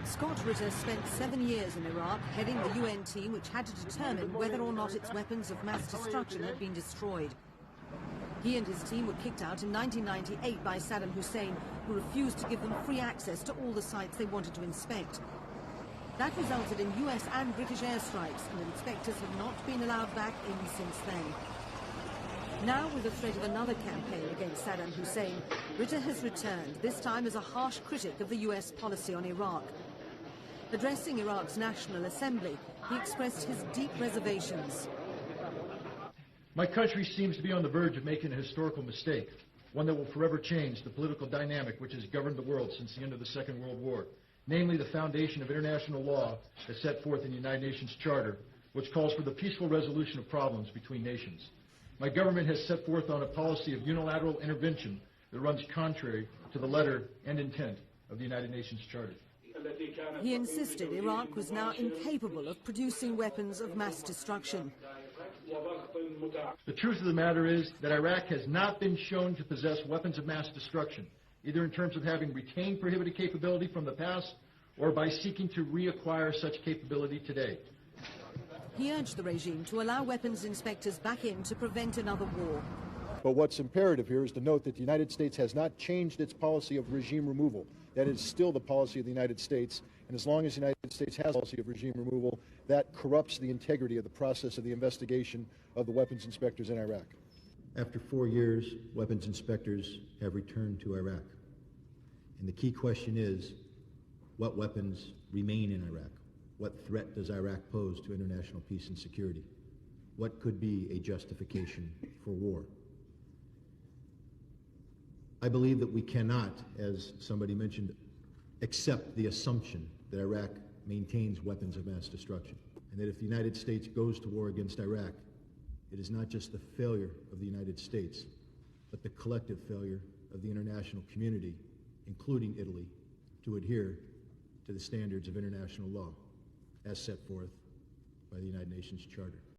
Scott Ritter spent 7 years in Iraq heading the UN team which had to determine whether or not its weapons of mass destruction had been destroyed. He and his team were kicked out in 1998 by Saddam Hussein, who refused to give them free access to all the sites they wanted to inspect. That resulted in US and British airstrikes, and inspectors have not been allowed back in since then. Now, with the threat of another campaign against Saddam Hussein, Ritter has returned, this time as a harsh critic of the US policy on Iraq. Addressing Iraq's National Assembly, he expressed his deep reservations. My country seems to be on the verge of making a historical mistake, one that will forever change the political dynamic which has governed the world since the end of the Second World War, namely the foundation of international law as set forth in the United Nations Charter, which calls for the peaceful resolution of problems between nations. My government has set forth on a policy of unilateral intervention that runs contrary to the letter and intent of the United Nations Charter. He insisted Iraq was now incapable of producing weapons of mass destruction. The truth of the matter is that Iraq has not been shown to possess weapons of mass destruction, either in terms of having retained prohibited capability from the past or by seeking to reacquire such capability today. He urged the regime to allow weapons inspectors back in to prevent another war. But what's imperative here is to note that the United States has not changed its policy of regime removal. That is still the policy of the United States, and as long as the United States has a policy of regime removal, that corrupts the integrity of the process of the investigation of the weapons inspectors in Iraq. After 4 years, weapons inspectors have returned to Iraq. And the key question is, what weapons remain in Iraq? What threat does Iraq pose to international peace and security? What could be a justification for war? I believe that we cannot, as somebody mentioned, accept the assumption that Iraq maintains weapons of mass destruction, and that if the United States goes to war against Iraq, it is not just the failure of the United States, but the collective failure of the international community, including Italy, to adhere to the standards of international law as set forth by the United Nations Charter.